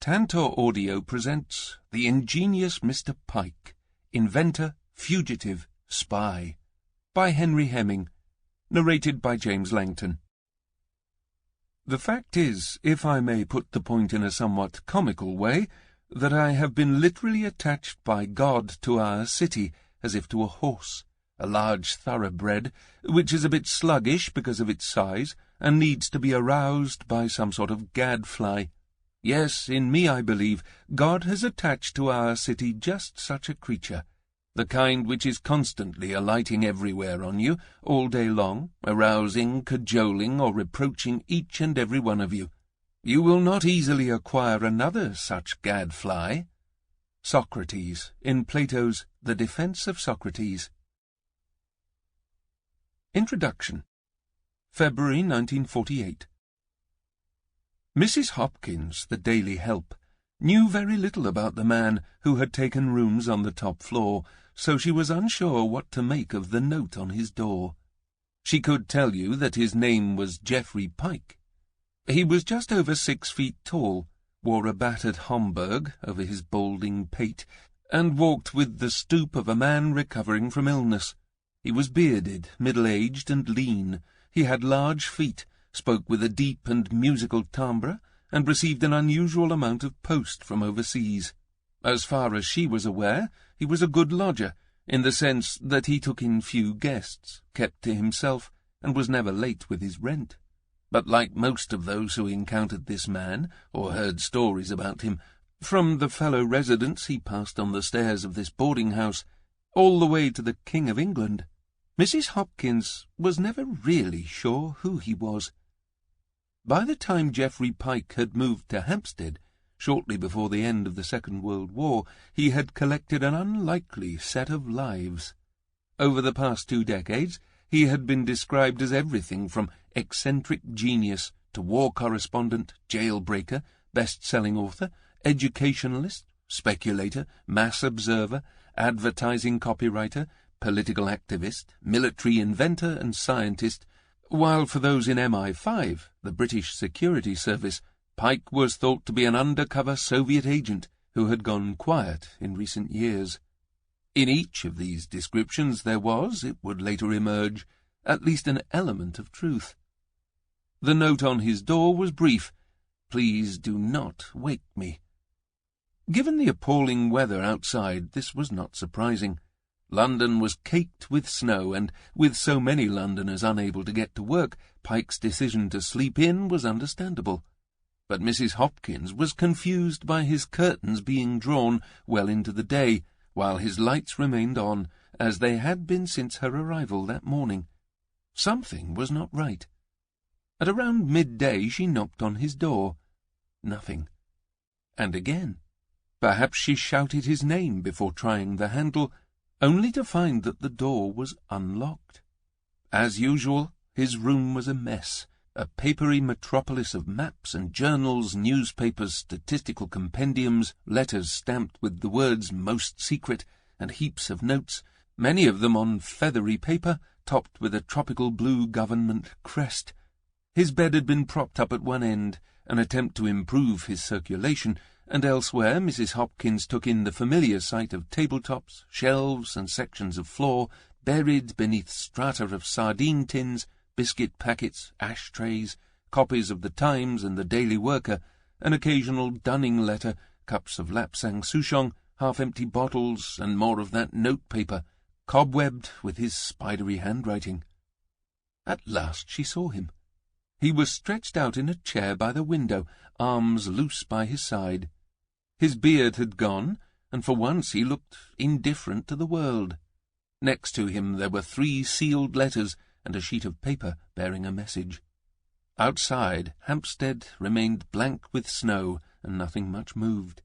Tantor Audio presents The Ingenious Mr. Pyke, Inventor, Fugitive, Spy, by Henry Hemming, narrated by James Langton. The fact is, if I may put the point in a somewhat comical way, that I have been literally attached by God to our city, as if to a horse, a large thoroughbred, which is a bit sluggish because of its size, and needs to be aroused by some sort of gadfly. Yes, in me, I believe, God has attached to our city just such a creature, the kind which is constantly alighting everywhere on you, all day long, arousing, cajoling, or reproaching each and every one of you. You will not easily acquire another such gadfly. Socrates, in Plato's The Defense of Socrates. Introduction. February 1948. Mrs. Hopkins, the daily help, knew very little about the man who had taken rooms on the top floor, so she was unsure what to make of the note on his door. She could tell you that his name was Geoffrey Pyke. He was just over 6 feet tall, wore a battered Homburg over his balding pate, and walked with the stoop of a man recovering from illness. He was bearded, middle-aged, and lean. He had large feet, spoke with a deep and musical timbre, and received an unusual amount of post from overseas. As far as she was aware, he was a good lodger, in the sense that he took in few guests, kept to himself, and was never late with his rent. But like most of those who encountered this man, or heard stories about him, from the fellow residents he passed on the stairs of this boarding-house, all the way to the King of England, Mrs. Hopkins was never really sure who he was. By the time Geoffrey Pyke had moved to Hampstead, shortly before the end of the Second World War, he had collected an unlikely set of lives. Over the past 2 decades, he had been described as everything from eccentric genius to war correspondent, jailbreaker, best-selling author, educationalist, speculator, mass observer, advertising copywriter, political activist, military inventor and scientist, while for those in MI5, the British Security Service, Pyke was thought to be an undercover Soviet agent who had gone quiet in recent years. In each of these descriptions there was, it would later emerge, at least an element of truth. The note on his door was brief: "Please do not wake me." Given the appalling weather outside, this was not surprising. London was caked with snow, and with so many Londoners unable to get to work, Pyke's decision to sleep in was understandable. But Mrs. Hopkins was confused by his curtains being drawn well into the day, while his lights remained on, as they had been since her arrival that morning. Something was not right. At around midday she knocked on his door. Nothing. And again. Perhaps she shouted his name before trying the handle, only to find that the door was unlocked. As usual, his room was a mess, a papery metropolis of maps and journals, newspapers, statistical compendiums, letters stamped with the words "most secret," and heaps of notes, many of them on feathery paper, topped with a tropical blue government crest. His bed had been propped up at one end, an attempt to improve his circulation, and elsewhere Mrs. Hopkins took in the familiar sight of tabletops, shelves, and sections of floor, buried beneath strata of sardine tins, biscuit packets, ashtrays, copies of the Times and the Daily Worker, an occasional dunning letter, cups of lapsang souchong, half-empty bottles, and more of that note-paper, cobwebbed with his spidery handwriting. At last she saw him. He was stretched out in a chair by the window, arms loose by his side. His beard had gone, and for once he looked indifferent to the world. Next to him there were 3 sealed letters and a sheet of paper bearing a message. Outside, Hampstead remained blank with snow, and nothing much moved.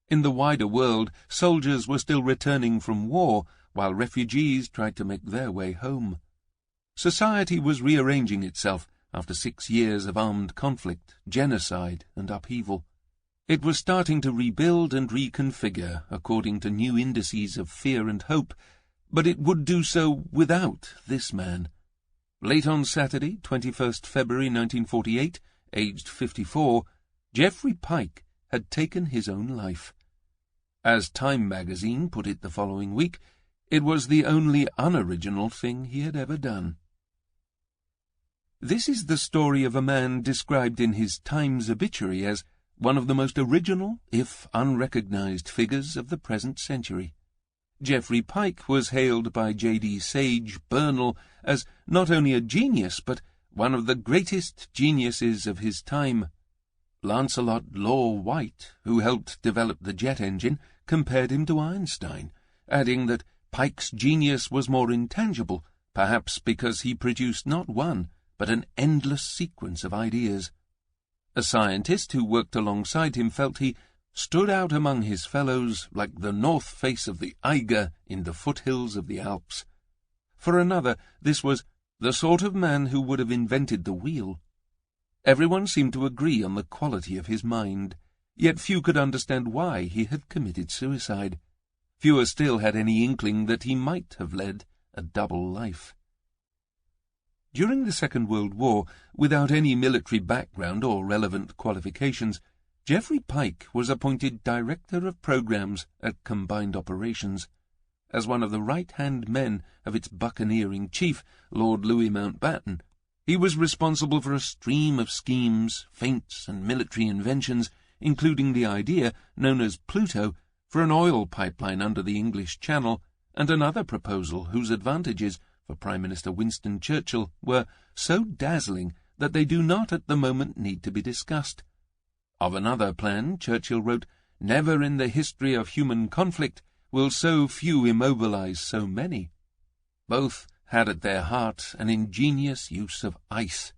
In the wider world, soldiers were still returning from war, while refugees tried to make their way home. Society was rearranging itself after 6 years of armed conflict, genocide, and upheaval. It was starting to rebuild and reconfigure according to new indices of fear and hope, but it would do so without this man. Late on Saturday, 21st February 1948, aged 54, Geoffrey Pyke had taken his own life. As Time magazine put it the following week, it was the only unoriginal thing he had ever done. This is the story of a man described in his Times obituary as one of the most original, if unrecognized, figures of the present century. Geoffrey Pyke was hailed by J.D. Sage Burnell as not only a genius, but one of the greatest geniuses of his time. Lancelot Law White, who helped develop the jet engine, compared him to Einstein, adding that Pyke's genius was more intangible, perhaps because he produced not one, but an endless sequence of ideas. A scientist who worked alongside him felt he stood out among his fellows like the north face of the Eiger in the foothills of the Alps. For another, this was the sort of man who would have invented the wheel. Everyone seemed to agree on the quality of his mind, yet few could understand why he had committed suicide. Fewer still had any inkling that he might have led a double life. During the Second World War, without any military background or relevant qualifications, Geoffrey Pyke was appointed Director of Programs at Combined Operations. As one of the right-hand men of its buccaneering chief, Lord Louis Mountbatten, he was responsible for a stream of schemes, feints, and military inventions, including the idea, known as Pluto, for an oil pipeline under the English Channel, and another proposal whose advantages for Prime Minister Winston Churchill were so dazzling that they do not at the moment need to be discussed. Of another plan, Churchill wrote, "Never in the history of human conflict will so few immobilize so many." Both had at their heart an ingenious use of ice.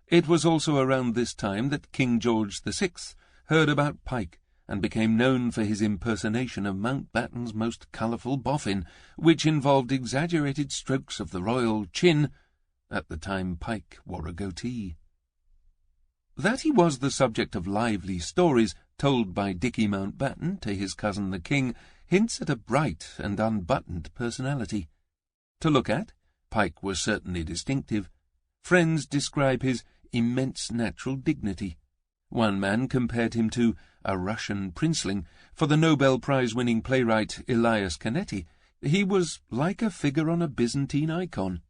It was also around this time that King George VI heard about Pyke and became known for his impersonation of Mountbatten's most colourful boffin, which involved exaggerated strokes of the royal chin. At the time Pyke wore a goatee. That he was the subject of lively stories told by Dicky Mountbatten to his cousin the King hints at a bright and unbuttoned personality. To look at, Pyke was certainly distinctive. Friends describe his immense natural dignity. One man compared him to a Russian princeling. For the Nobel Prize-winning playwright Elias Canetti, he was like a figure on a Byzantine icon.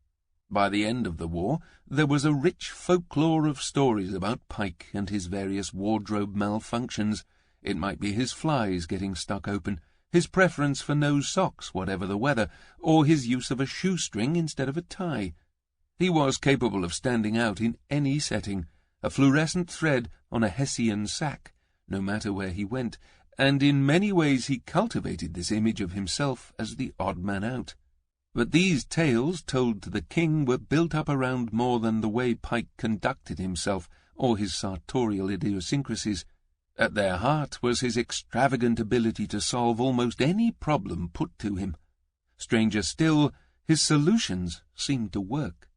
By the end of the war, there was a rich folklore of stories about Pyke and his various wardrobe malfunctions. It might be his flies getting stuck open, his preference for no socks whatever the weather, or his use of a shoestring instead of a tie. He was capable of standing out in any setting, a fluorescent thread on a Hessian sack, no matter where he went, and in many ways he cultivated this image of himself as the odd man out. But these tales told to the King were built up around more than the way Pyke conducted himself or his sartorial idiosyncrasies. At their heart was his extravagant ability to solve almost any problem put to him. Stranger still, his solutions seemed to work.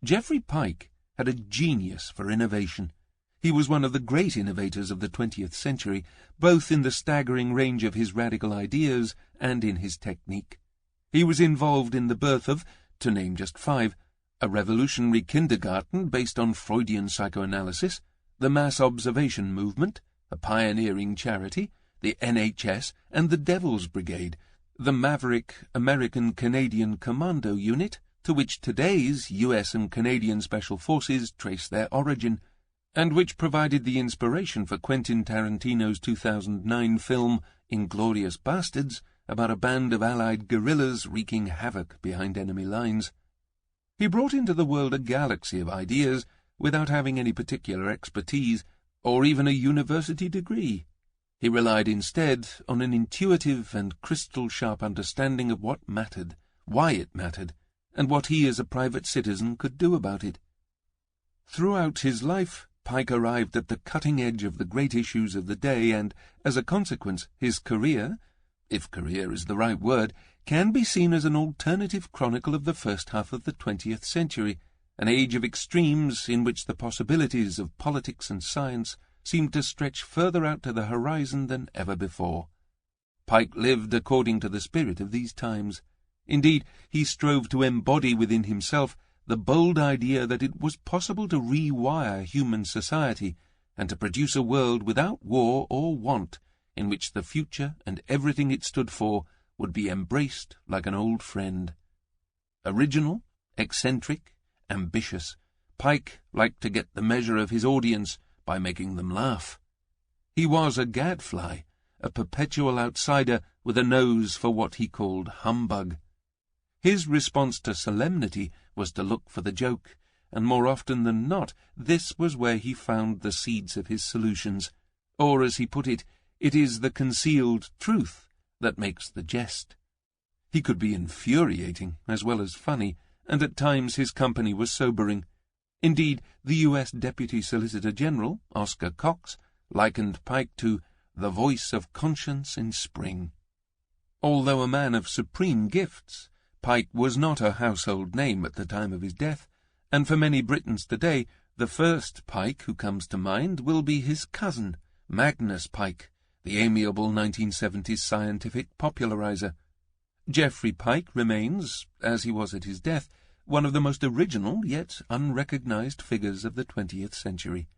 Geoffrey Pyke had a genius for innovation. He was one of the great innovators of the 20th century, both in the staggering range of his radical ideas and in his technique. He was involved in the birth of, to name just 5, a revolutionary kindergarten based on Freudian psychoanalysis, the mass observation movement, a pioneering charity, the NHS, and the Devil's Brigade, the maverick American-Canadian commando unit, to which today's US and Canadian Special Forces trace their origin, and which provided the inspiration for Quentin Tarantino's 2009 film Inglourious Bastards, about a band of Allied guerrillas wreaking havoc behind enemy lines. He brought into the world a galaxy of ideas without having any particular expertise or even a university degree. He relied instead on an intuitive and crystal-sharp understanding of what mattered, why it mattered, and what he as a private citizen could do about it. Throughout his life, Pyke arrived at the cutting edge of the great issues of the day, and, as a consequence, his career, if career is the right word, can be seen as an alternative chronicle of the first half of the 20th century, an age of extremes in which the possibilities of politics and science seemed to stretch further out to the horizon than ever before. Pyke lived according to the spirit of these times. Indeed, he strove to embody within himself the bold idea that it was possible to rewire human society, and to produce a world without war or want, in which the future and everything it stood for would be embraced like an old friend. Original, eccentric, ambitious, Pyke liked to get the measure of his audience by making them laugh. He was a gadfly, a perpetual outsider with a nose for what he called humbug. His response to solemnity was to look for the joke, and more often than not, this was where he found the seeds of his solutions, or, as he put it, it is the concealed truth that makes the jest. He could be infuriating as well as funny, and at times his company was sobering. Indeed, the U.S. Deputy Solicitor General, Oscar Cox, likened Pyke to the voice of conscience in spring. Although a man of supreme gifts, Pyke was not a household name at the time of his death, and for many Britons today, the first Pyke who comes to mind will be his cousin, Magnus Pyke, the amiable 1970s scientific popularizer. Geoffrey Pyke remains, as he was at his death, one of the most original yet unrecognized figures of the 20th century.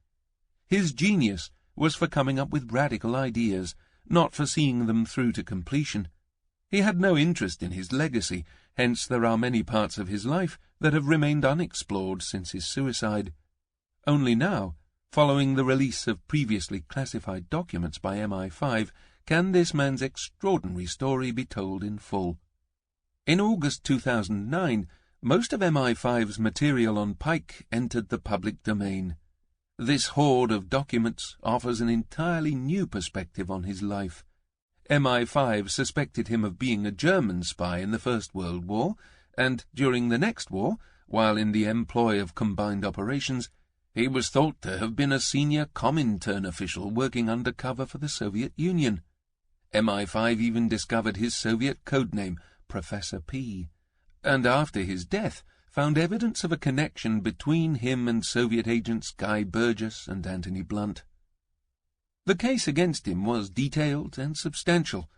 His genius was for coming up with radical ideas, not for seeing them through to completion. He had no interest in his legacy, hence there are many parts of his life that have remained unexplored since his suicide. Only now, following the release of previously classified documents by MI5, can this man's extraordinary story be told in full. In August 2009, most of MI5's material on Pyke entered the public domain. This hoard of documents offers an entirely new perspective on his life. MI5 suspected him of being a German spy in the First World War, and during the next war, while in the employ of combined operations, he was thought to have been a senior Comintern official working undercover for the Soviet Union. MI5 even discovered his Soviet codename, Professor P, and after his death found evidence of a connection between him and Soviet agents Guy Burgess and Anthony Blunt. The case against him was detailed and substantial.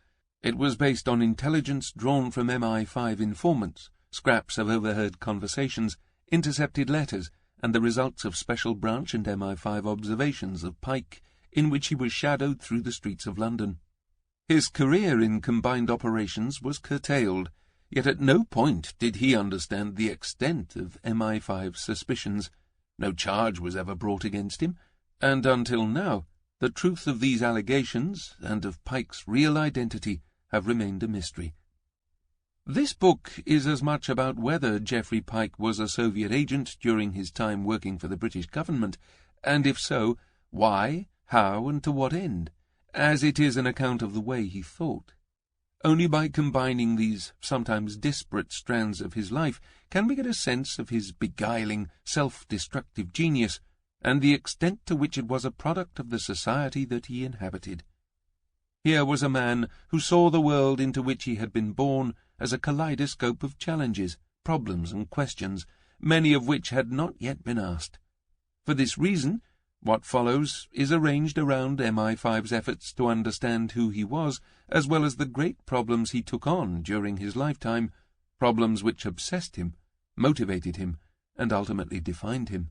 It was based on intelligence drawn from MI5 informants, scraps of overheard conversations, intercepted letters, and the results of Special Branch and MI5 observations of Pyke, in which he was shadowed through the streets of London. His career in combined operations was curtailed, yet at no point did he understand the extent of MI5's suspicions. No charge was ever brought against him, and until now, the truth of these allegations and of Pyke's real identity have remained a mystery. This book is as much about whether Geoffrey Pyke was a Soviet agent during his time working for the British government, and if so, why, how, and to what end, as it is an account of the way he thought. Only by combining these sometimes disparate strands of his life can we get a sense of his beguiling, self-destructive genius, and the extent to which it was a product of the society that he inhabited. Here was a man who saw the world into which he had been born as a kaleidoscope of challenges, problems, and questions, many of which had not yet been asked. For this reason, what follows is arranged around MI5's efforts to understand who he was, as well as the great problems he took on during his lifetime, problems which obsessed him, motivated him, and ultimately defined him.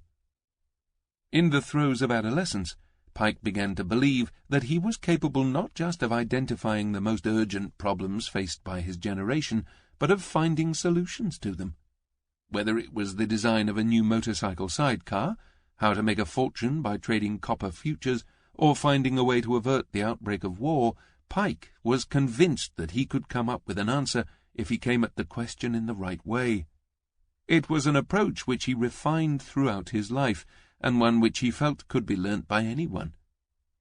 In the throes of adolescence, Pyke began to believe that he was capable not just of identifying the most urgent problems faced by his generation, but of finding solutions to them. Whether it was the design of a new motorcycle sidecar, how to make a fortune by trading copper futures, or finding a way to avert the outbreak of war, Pyke was convinced that he could come up with an answer if he came at the question in the right way. It was an approach which he refined throughout his life, and one which he felt could be learnt by anyone.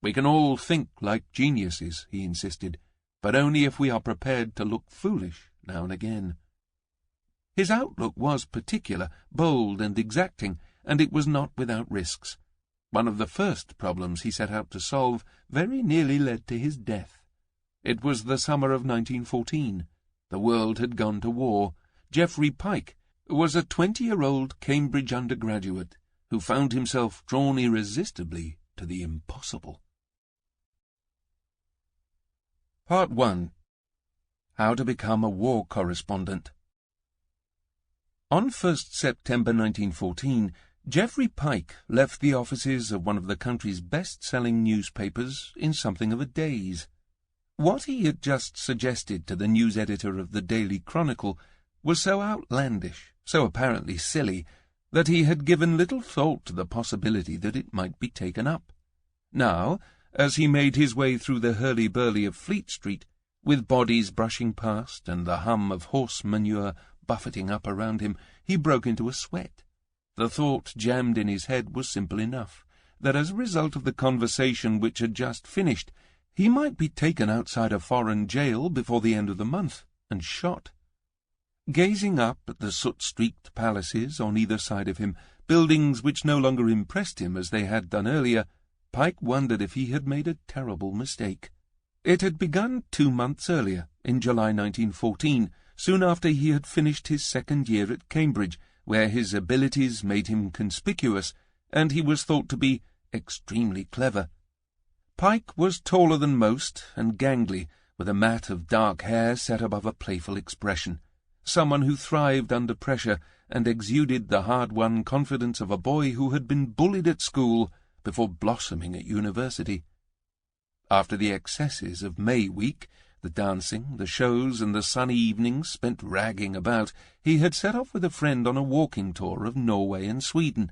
We can all think like geniuses, he insisted, but only if we are prepared to look foolish now and again. His outlook was particular, bold, and exacting, and it was not without risks. One of the first problems he set out to solve very nearly led to his death. It was the summer of 1914. The world had gone to war. Geoffrey Pyke was a 20-year-old Cambridge undergraduate who found himself drawn irresistibly to the impossible. Part 1. How to become a war correspondent. On 1st September 1914, Geoffrey Pyke left the offices of one of the country's best-selling newspapers in something of a daze. What he had just suggested to the news editor of the Daily Chronicle was so outlandish, so apparently silly, that he had given little thought to the possibility that it might be taken up. Now, as he made his way through the hurly-burly of Fleet Street, with bodies brushing past and the hum of horse manure buffeting up around him, he broke into a sweat. The thought jammed in his head was simple enough, that as a result of the conversation which had just finished, he might be taken outside a foreign jail before the end of the month, and shot. Gazing up at the soot-streaked palaces on either side of him, buildings which no longer impressed him as they had done earlier, Pyke wondered if he had made a terrible mistake. It had begun 2 months earlier, in July 1914, soon after he had finished his second year at Cambridge, where his abilities made him conspicuous, and he was thought to be extremely clever. Pyke was taller than most, and gangly, with a mat of dark hair set above a playful expression, someone who thrived under pressure and exuded the hard-won confidence of a boy who had been bullied at school before blossoming at university. After the excesses of May week, the dancing, the shows, and the sunny evenings spent ragging about, he had set off with a friend on a walking tour of Norway and Sweden.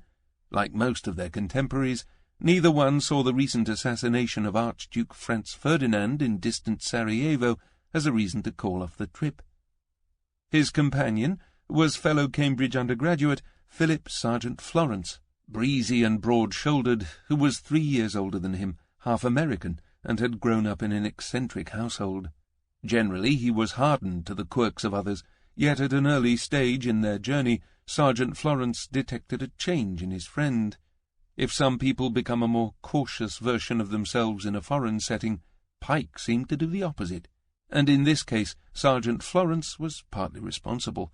Like most of their contemporaries, neither one saw the recent assassination of Archduke Franz Ferdinand in distant Sarajevo as a reason to call off the trip. His companion was fellow Cambridge undergraduate Philip Sergeant Florence, breezy and broad-shouldered, who was 3 years older than him, half American, and had grown up in an eccentric household. Generally he was hardened to the quirks of others, yet at an early stage in their journey Sergeant Florence detected a change in his friend. If some people become a more cautious version of themselves in a foreign setting, Pyke seemed to do the opposite, and in this case Sergeant Florence was partly responsible.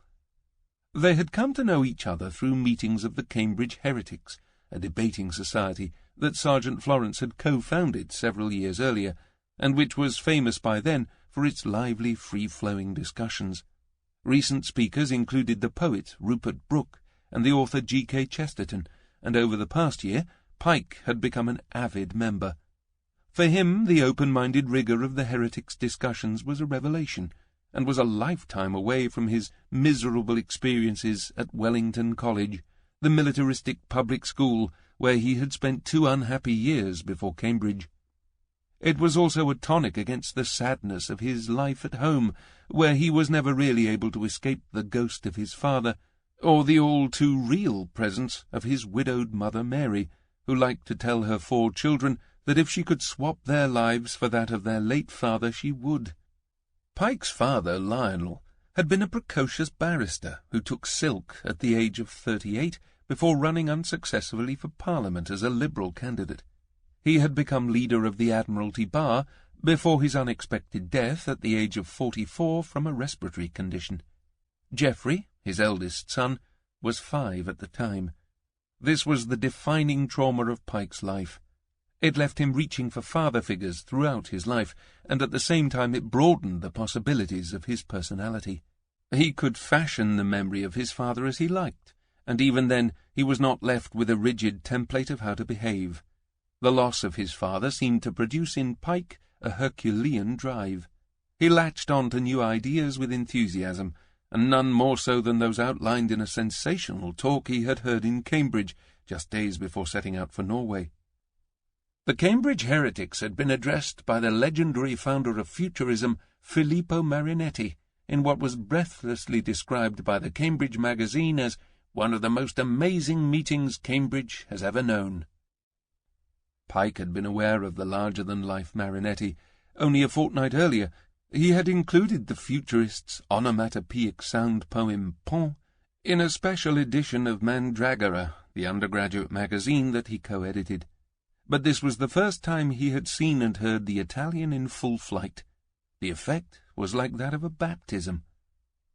They had come to know each other through meetings of the Cambridge Heretics, a debating society that Sergeant Florence had co-founded several years earlier, and which was famous by then for its lively, free-flowing discussions. Recent speakers included the poet Rupert Brooke and the author G.K. Chesterton, and over the past year Pyke had become an avid member. For him the open-minded rigour of the Heretics' discussions was a revelation, and was a lifetime away from his miserable experiences at Wellington College, the militaristic public school where he had spent 2 unhappy years before Cambridge. It was also a tonic against the sadness of his life at home, where he was never really able to escape the ghost of his father, or the all-too-real presence of his widowed mother Mary, who liked to tell her 4 children that if she could swap their lives for that of their late father she would. Pyke's father, Lionel, had been a precocious barrister who took silk at the age of 38 before running unsuccessfully for Parliament as a Liberal candidate. He had become leader of the Admiralty Bar before his unexpected death at the age of 44 from a respiratory condition. Geoffrey, his eldest son, was 5 at the time. This was the defining trauma of Pyke's life. It left him reaching for father figures throughout his life, and at the same time it broadened the possibilities of his personality. He could fashion the memory of his father as he liked, and even then he was not left with a rigid template of how to behave. The loss of his father seemed to produce in Pyke a Herculean drive. He latched on to new ideas with enthusiasm, and none more so than those outlined in a sensational talk he had heard in Cambridge just days before setting out for Norway. The Cambridge Heretics had been addressed by the legendary founder of Futurism, Filippo Marinetti, in what was breathlessly described by the Cambridge magazine as one of the most amazing meetings Cambridge has ever known. Pyke had been aware of the larger-than-life Marinetti. Only a fortnight earlier he had included the Futurists' onomatopoeic sound poem Pont in a special edition of Mandragora, the undergraduate magazine that he co-edited. But this was the first time he had seen and heard the Italian in full flight. The effect was like that of a baptism.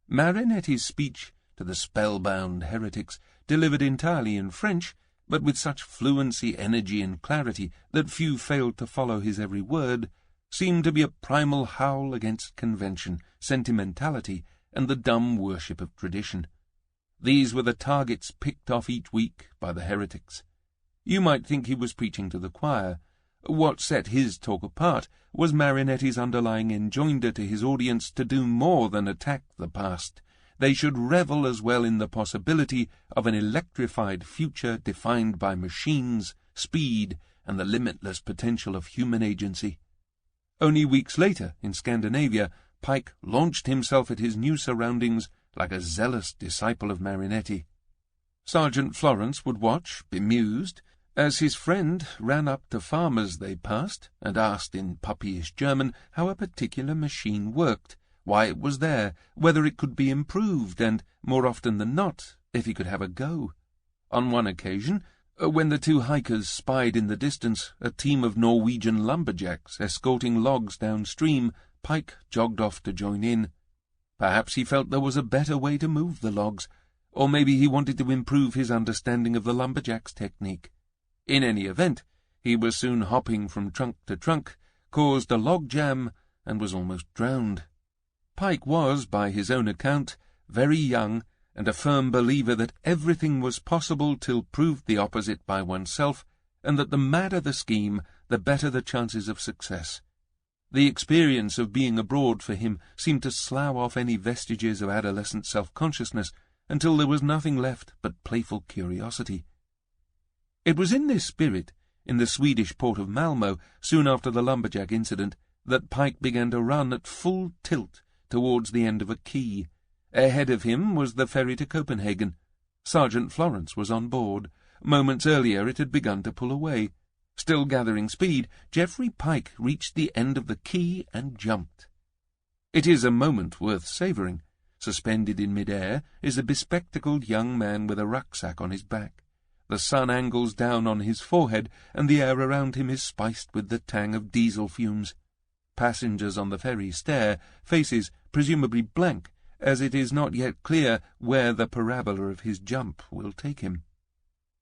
Marinetti's speech to the spellbound heretics, delivered entirely in French, but with such fluency, energy, and clarity that few failed to follow his every word, seemed to be a primal howl against convention, sentimentality, and the dumb worship of tradition. These were the targets picked off each week by the heretics. You might think he was preaching to the choir. What set his talk apart was Marinetti's underlying enjoinder to his audience to do more than attack the past. They should revel as well in the possibility of an electrified future defined by machines, speed, and the limitless potential of human agency. Only weeks later, in Scandinavia, Pyke launched himself at his new surroundings like a zealous disciple of Marinetti. Sergeant Florence would watch, bemused, as his friend ran up to farmers they passed and asked in puppyish German how a particular machine worked, why it was there, whether it could be improved, and, more often than not, if he could have a go. On one occasion, when the two hikers spied in the distance a team of Norwegian lumberjacks escorting logs downstream, Pyke jogged off to join in. Perhaps he felt there was a better way to move the logs, or maybe he wanted to improve his understanding of the lumberjack's technique. In any event, he was soon hopping from trunk to trunk, caused a log jam, and was almost drowned. Pyke was, by his own account, very young, and a firm believer that everything was possible till proved the opposite by oneself, and that the madder the scheme, the better the chances of success. The experience of being abroad for him seemed to slough off any vestiges of adolescent self-consciousness until there was nothing left but playful curiosity. It was in this spirit, in the Swedish port of Malmö, soon after the lumberjack incident, that Pyke began to run at full tilt towards the end of a quay. Ahead of him was the ferry to Copenhagen. Sergeant Florence was on board. Moments earlier it had begun to pull away. Still gathering speed, Geoffrey Pyke reached the end of the quay and jumped. It is a moment worth savouring. Suspended in mid-air is a bespectacled young man with a rucksack on his back. The sun angles down on his forehead, and the air around him is spiced with the tang of diesel fumes. Passengers on the ferry stare, faces presumably blank, as it is not yet clear where the parabola of his jump will take him.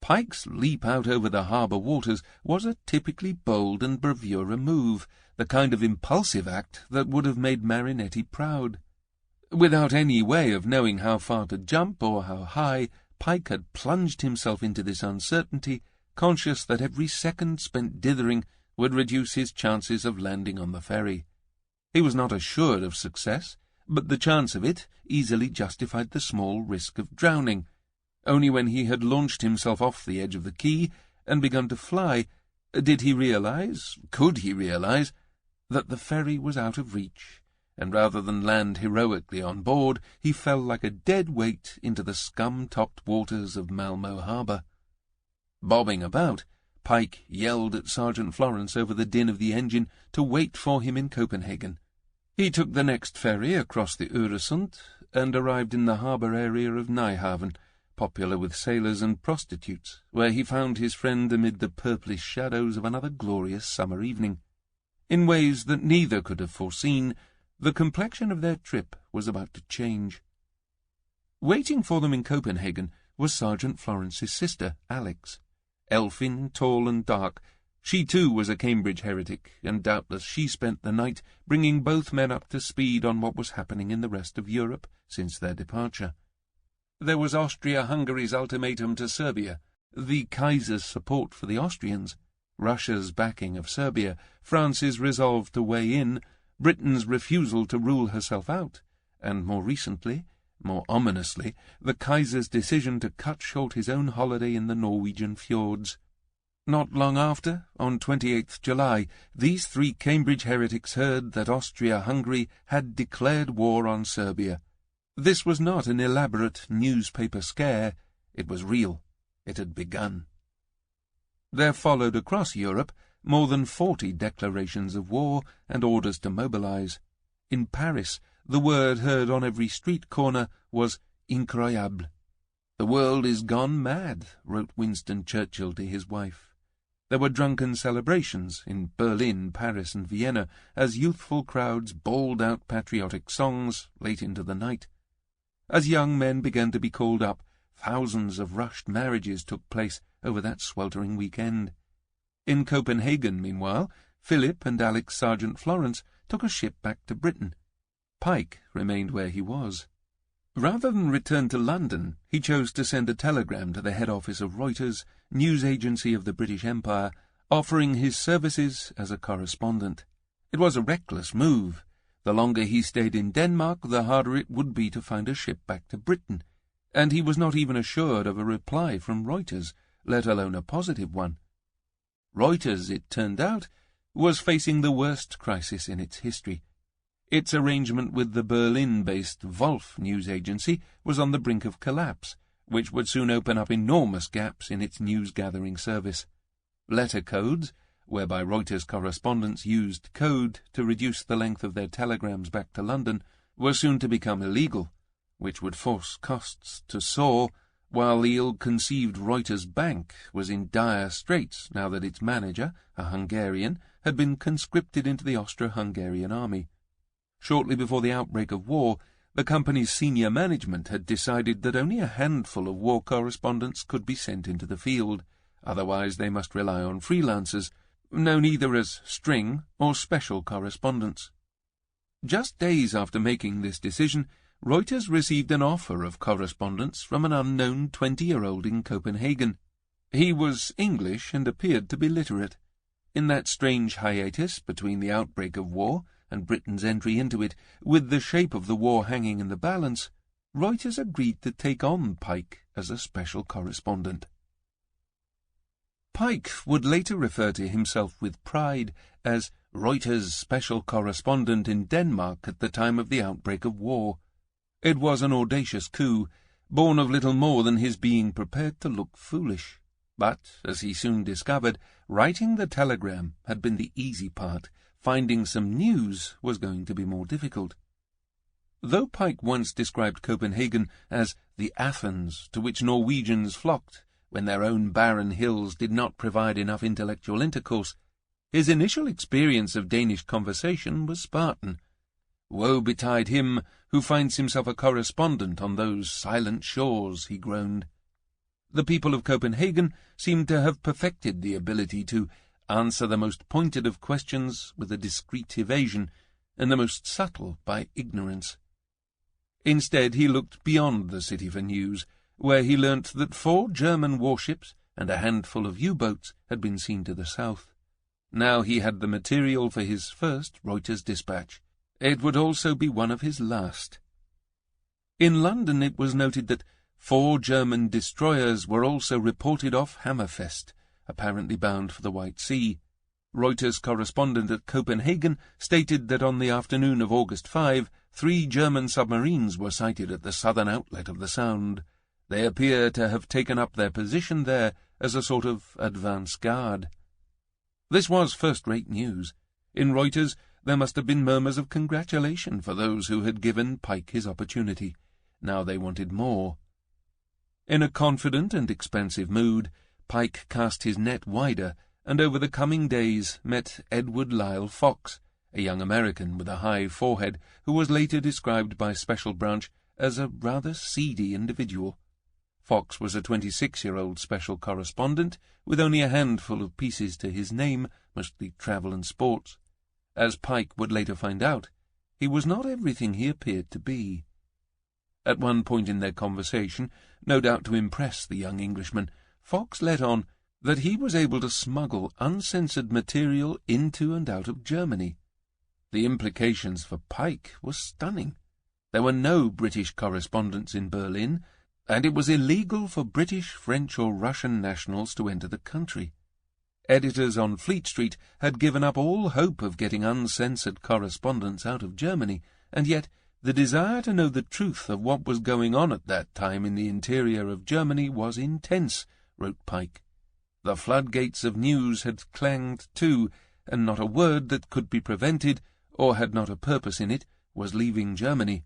Pyke's leap out over the harbour waters was a typically bold and bravura move, the kind of impulsive act that would have made Marinetti proud. Without any way of knowing how far to jump or how high, Pyke had plunged himself into this uncertainty, conscious that every second spent dithering would reduce his chances of landing on the ferry. He was not assured of success, but the chance of it easily justified the small risk of drowning. Only when he had launched himself off the edge of the quay and begun to fly, could he realize, that the ferry was out of reach, and rather than land heroically on board, he fell like a dead weight into the scum-topped waters of Malmö harbour. Bobbing about, Pyke yelled at Sergeant Florence over the din of the engine to wait for him in Copenhagen. He took the next ferry across the Öresund and arrived in the harbour area of Nyhavn, popular with sailors and prostitutes, where he found his friend amid the purplish shadows of another glorious summer evening. In ways that neither could have foreseen, the complexion of their trip was about to change. Waiting for them in Copenhagen was Sergeant Florence's sister, Alex. Elfin, tall and dark, she too was a Cambridge heretic, and doubtless she spent the night bringing both men up to speed on what was happening in the rest of Europe since their departure. There was Austria-Hungary's ultimatum to Serbia, the Kaiser's support for the Austrians, Russia's backing of Serbia, France's resolve to weigh in, Britain's refusal to rule herself out, and more recently, more ominously, the Kaiser's decision to cut short his own holiday in the Norwegian fjords. Not long after, on 28th July, these three Cambridge heretics heard that Austria-Hungary had declared war on Serbia. This was not an elaborate newspaper scare. It was real. It had begun. There followed across Europe more than 40 declarations of war and orders to mobilize. In Paris, the word heard on every street corner was incroyable. The world is gone mad, wrote Winston Churchill to his wife. There were drunken celebrations in Berlin, Paris, and Vienna as youthful crowds bawled out patriotic songs late into the night. As young men began to be called up, thousands of rushed marriages took place over that sweltering weekend. In Copenhagen, meanwhile, Philip and Alex Sergeant Florence took a ship back to Britain. Pyke remained where he was. Rather than return to London, he chose to send a telegram to the head office of Reuters, news agency of the British Empire, offering his services as a correspondent. It was a reckless move. The longer he stayed in Denmark, the harder it would be to find a ship back to Britain, and he was not even assured of a reply from Reuters, let alone a positive one. Reuters, it turned out, was facing the worst crisis in its history. Its arrangement with the Berlin-based Wolf news agency was on the brink of collapse, which would soon open up enormous gaps in its news-gathering service. Letter codes, whereby Reuters correspondents used code to reduce the length of their telegrams back to London, were soon to become illegal, which would force costs to soar, while the ill-conceived Reuters Bank was in dire straits now that its manager, a Hungarian, had been conscripted into the Austro-Hungarian army. Shortly before the outbreak of war, the company's senior management had decided that only a handful of war correspondents could be sent into the field, otherwise they must rely on freelancers, known either as string or special correspondents. Just days after making this decision, Reuters received an offer of correspondence from an unknown 20-year-old in Copenhagen. He was English and appeared to be literate. In that strange hiatus between the outbreak of war and Britain's entry into it, with the shape of the war hanging in the balance, Reuters agreed to take on Pyke as a special correspondent. Pyke would later refer to himself with pride as Reuters' special correspondent in Denmark at the time of the outbreak of war. It was an audacious coup, born of little more than his being prepared to look foolish. But, as he soon discovered, writing the telegram had been the easy part. Finding some news was going to be more difficult. Though Pyke once described Copenhagen as the Athens to which Norwegians flocked when their own barren hills did not provide enough intellectual intercourse, his initial experience of Danish conversation was Spartan. Woe betide him who finds himself a correspondent on those silent shores, he groaned. The people of Copenhagen seemed to have perfected the ability to answer the most pointed of questions with a discreet evasion, and the most subtle by ignorance. Instead, he looked beyond the city for news, where he learnt that 4 German warships and a handful of U-boats had been seen to the south. Now he had the material for his first Reuters dispatch. It would also be one of his last. In London it was noted that 4 German destroyers were also reported off Hammerfest, apparently bound for the White Sea. Reuters' correspondent at Copenhagen stated that on the afternoon of August 5, 3 German submarines were sighted at the southern outlet of the Sound. They appear to have taken up their position there as a sort of advance guard. This was first-rate news. In Reuters there must have been murmurs of congratulation for those who had given Pyke his opportunity. Now they wanted more. In a confident and expansive mood, Pyke cast his net wider, and over the coming days met Edward Lyle Fox, a young American with a high forehead, who was later described by Special Branch as a rather seedy individual. Fox was a 26-year-old special correspondent, with only a handful of pieces to his name, mostly travel and sports. As Pyke would later find out, he was not everything he appeared to be. At one point in their conversation, no doubt to impress the young Englishman, Fox let on that he was able to smuggle uncensored material into and out of Germany. The implications for Pyke were stunning. There were no British correspondents in Berlin, and it was illegal for British, French or Russian nationals to enter the country. Editors on Fleet Street had given up all hope of getting uncensored correspondence out of Germany, and yet the desire to know the truth of what was going on at that time in the interior of Germany was intense, wrote Pyke. The floodgates of news had clanged to, and not a word that could be prevented, or had not a purpose in it, was leaving Germany.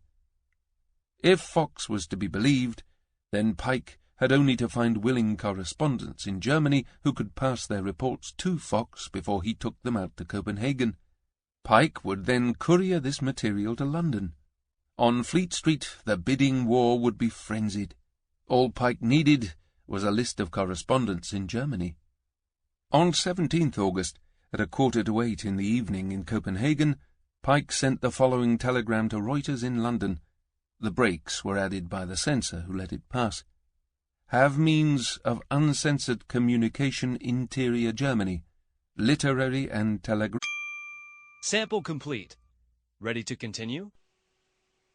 If Fox was to be believed, then Pyke had only to find willing correspondents in Germany who could pass their reports to Fox before he took them out to Copenhagen. Pyke would then courier this material to London. On Fleet Street the bidding war would be frenzied. All Pyke needed was a list of correspondents in Germany. On 17th August, at 7:45 in the evening in Copenhagen, Pyke sent the following telegram to Reuters in London. The brakes were added by the censor who let it pass. Have means of uncensored communication interior Germany. Literary and telegraph. Sample complete. Ready to continue?